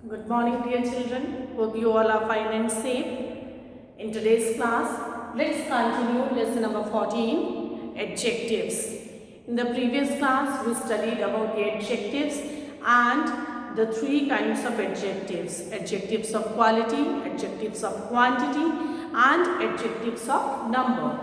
Good morning, dear children. Hope you all are fine and safe. In today's class, let's continue lesson number 14, adjectives. In the previous class, we studied about the adjectives and the three kinds of adjectives. Adjectives of quality, adjectives of quantity, and adjectives of number.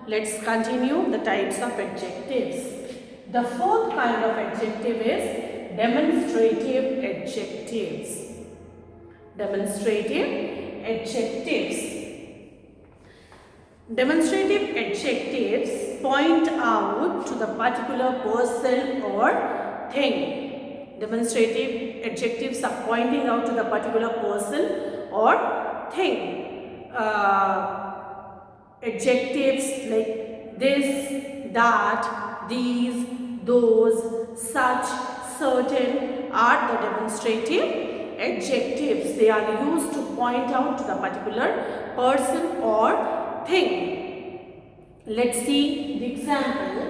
Let's continue the types of adjectives. The fourth kind of adjective is demonstrative adjectives. Demonstrative adjectives. Demonstrative adjectives point out to the particular person or thing. Demonstrative adjectives are pointing out to the particular person or thing. Adjectives like this, that, these, those, such, certain are the demonstrative adjectives. They are used to point out to the particular person or thing. Let's see the example.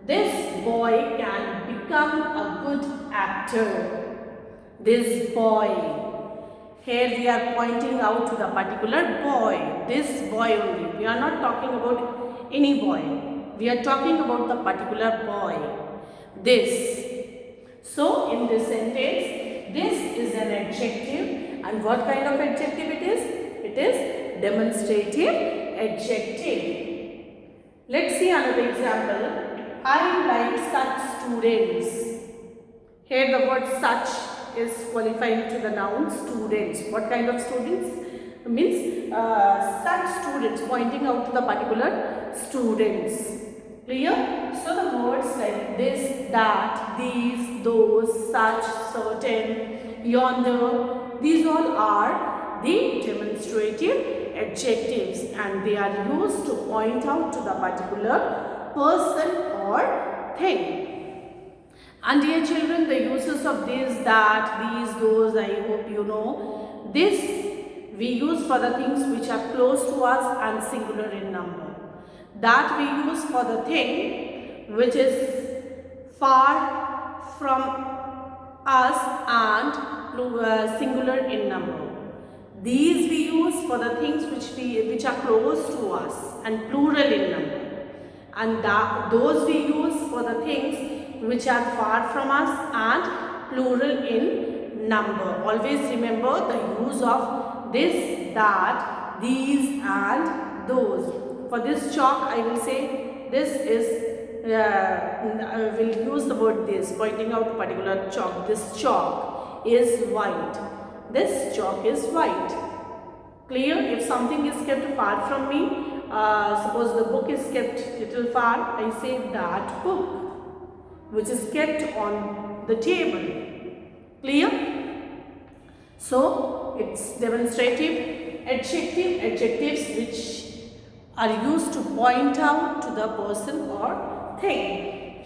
This boy can become a good actor. This boy. Here we are pointing out to the particular boy. This boy only. We are not talking about any boy. We are talking about the particular boy. This. So in this sentence, this is an adjective, and what kind of adjective it is? It is demonstrative adjective. Let's see another example. I like such students. Here the word such is qualifying to the noun students. What kind of students? It means such students, pointing out to the particular students. Clear? So the words like this, that, these, those, such, certain, yonder, these all are the demonstrative adjectives, and they are used to point out to the particular person or thing. And dear children, the uses of this, that, these, those, I hope you know. This we use for the things which are close to us and singular in number. That we use for the thing which is far from us and singular in number. These we use for the things which are close to us and plural in number. And those we use for the things which are far from us and plural in number. Always remember the use of this, that, these and those. For this chalk, I will say this is, I will use the word this, pointing out a particular chalk. This chalk is white. This chalk is white. Clear? If something is kept far from me, suppose the book is kept little far, I say that book, which is kept on the table. Clear? So, it's demonstrative adjectives which are used to point out to the person or thing.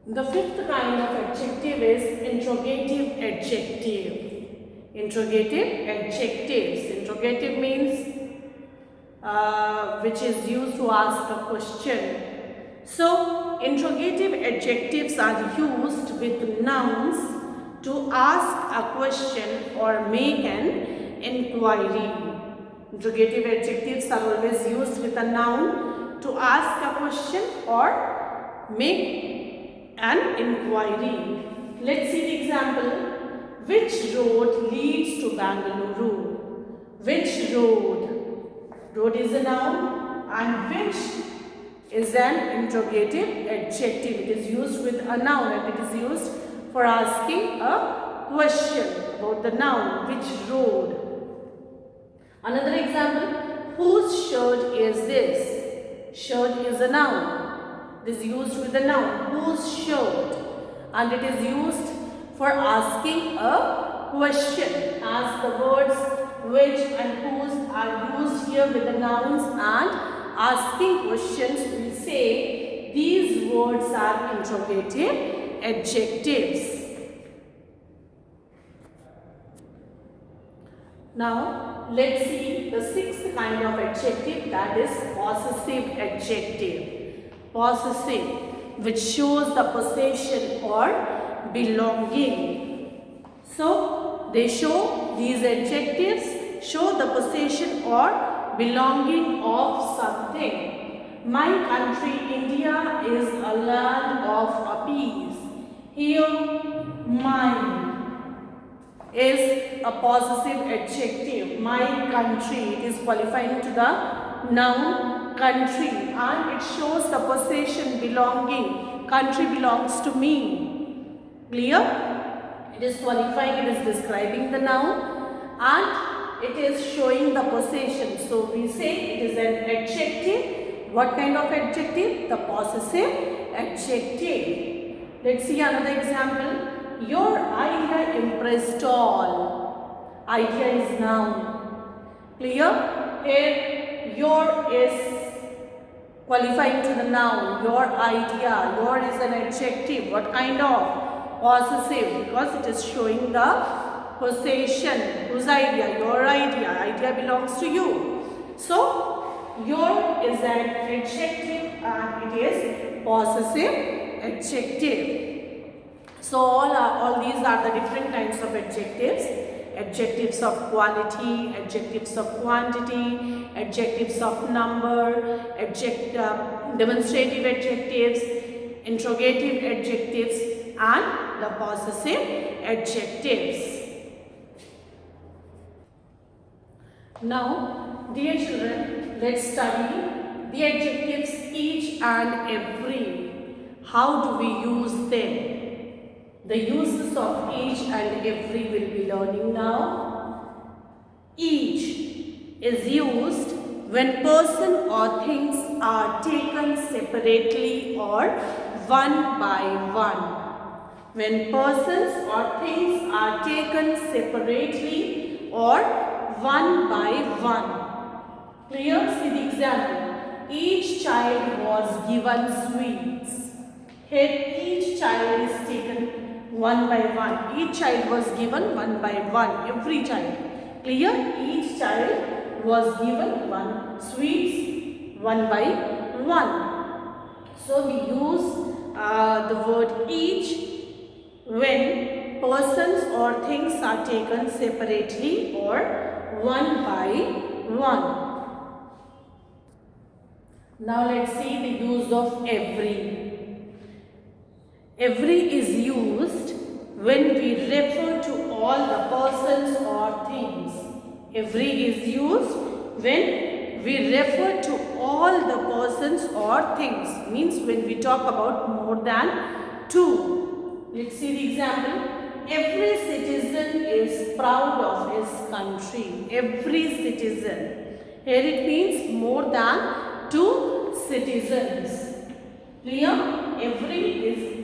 The fifth kind of adjective is interrogative adjective. Interrogative adjectives. Interrogative means which is used to ask a question. So, interrogative adjectives are used with nouns to ask a question or make an inquiry. Interrogative adjectives are always used with a noun to ask a question or make an inquiry. Let's see the example. Which road leads to Bangalore? Which road? Road is a noun and which is an interrogative adjective. It is used with a noun and it is used for asking a question about the noun. Which road? Another example, whose shirt is this? Shirt is a noun. It is used with a noun. Whose shirt? And it is used for asking a question, as the words which and whose are used here with the nouns and asking questions. We say these words are interrogative adjectives. Now, let's see the sixth kind of adjective, that is possessive adjective. Possessive, which shows the possession or belonging. So they show, these adjectives show the possession or belonging of something. My country India is a land of peace. Here mine is a possessive adjective. My country, it is qualifying to the noun country, and it shows the possession, belonging. Country belongs to me. Clear? It is qualifying, it is describing the noun, and it is showing the possession. So we say it is an adjective. What kind of adjective? The possessive adjective. Let's see another example. Your idea impressed all. Idea is noun. Clear? Here, your is qualifying to the noun. Your idea. Your is an adjective. What kind of? Possessive. Because it is showing the possession. Whose idea? Your idea. Idea belongs to you. So, your is an adjective and it is possessive adjective. So all these are the different kinds of adjectives. Adjectives of quality, adjectives of quantity, adjectives of number, demonstrative adjectives, interrogative adjectives, and the possessive adjectives. Now, dear children, let's study the adjectives each and every. How do we use them? The uses of each and every will be learning now. Each is used when person or things are taken separately or one by one. When persons or things are taken separately or one by one. Clear? See the example. Each child was given sweets. Here each child is taken one by one. Each child was given one by one. Every child. Clear? Each child was given one sweets one by one. So we use the word each when persons or things are taken separately or one by one. Now let's see the use of every. Every is used when we refer to all the persons or things. Every is used when we refer to all the persons or things. Means when we talk about more than two. Let's see the example. Every citizen is proud of his country. Every citizen. Here it means more than two citizens. Clear? Every is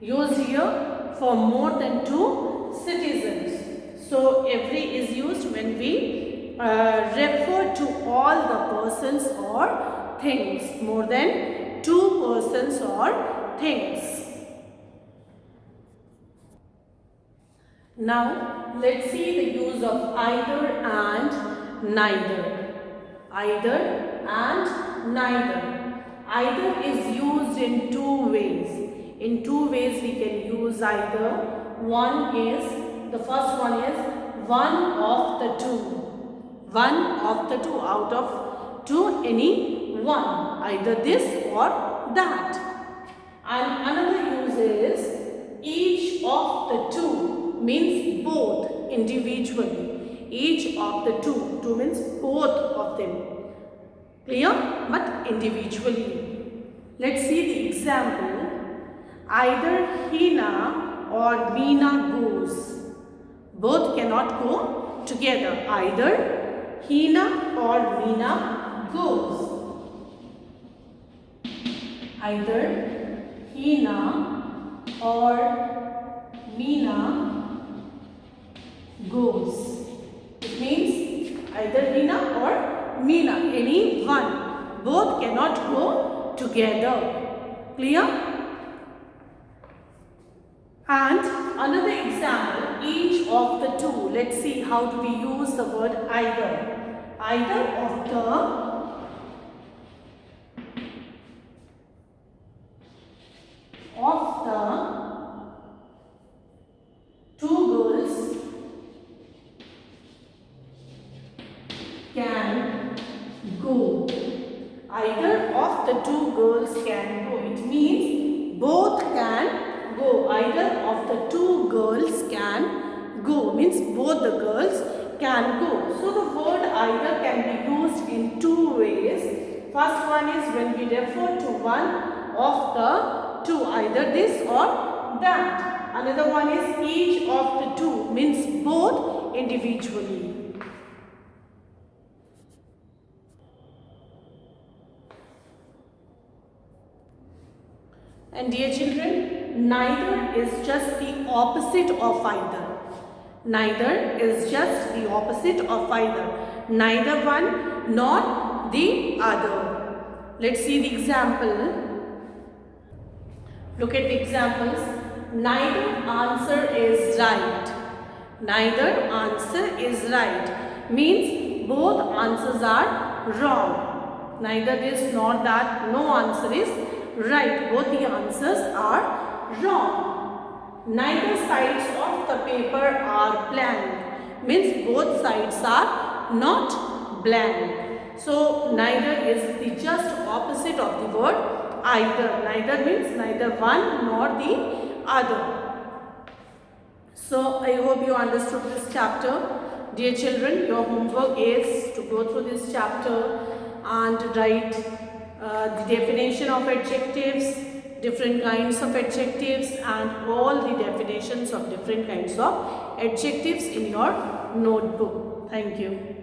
used here for more than two citizens. So every is used when we refer to all the persons or things. More than two persons or things. Now let's see the use of either and neither. Either and neither. Either is used in two ways. In two ways we can use either. One is, the first one is one of the two. One of the two, out of two, any one. Either this or that. And another use is each of the two, means both individually. Each of the two. Two means both of them. Clear? But individually. Let's see the example. Either Hina or Meena goes. Both cannot go together. Either Hina or Meena goes. Either Hina or Meena goes. It means either Hina or Meena, any one. Both cannot go together. Clear? And another example, each of the two. Let's see how do we use the word either. Either of can go. Either of the two girls can go. It means both can go. Either of the two girls can go. Means both the girls can go. So the word either can be used in two ways. First one is when we refer to one of the two. Either this or that. Another one is each of the two. Means both individually. And dear children, neither is just the opposite of either. Neither is just the opposite of either. Neither one nor the other. Let's see the example. Look at the examples. Neither answer is right. Neither answer is right. Means both answers are wrong. Neither this nor that. No answer is right. Both the answers are wrong. Neither sides of the paper are blank. Means both sides are not blank. So neither is the just opposite of the word either. Neither means neither one nor the other. So I hope you understood this chapter. Dear children, your homework is to go through this chapter and write the definition of adjectives, different kinds of adjectives, and all the definitions of different kinds of adjectives in your notebook. Thank you.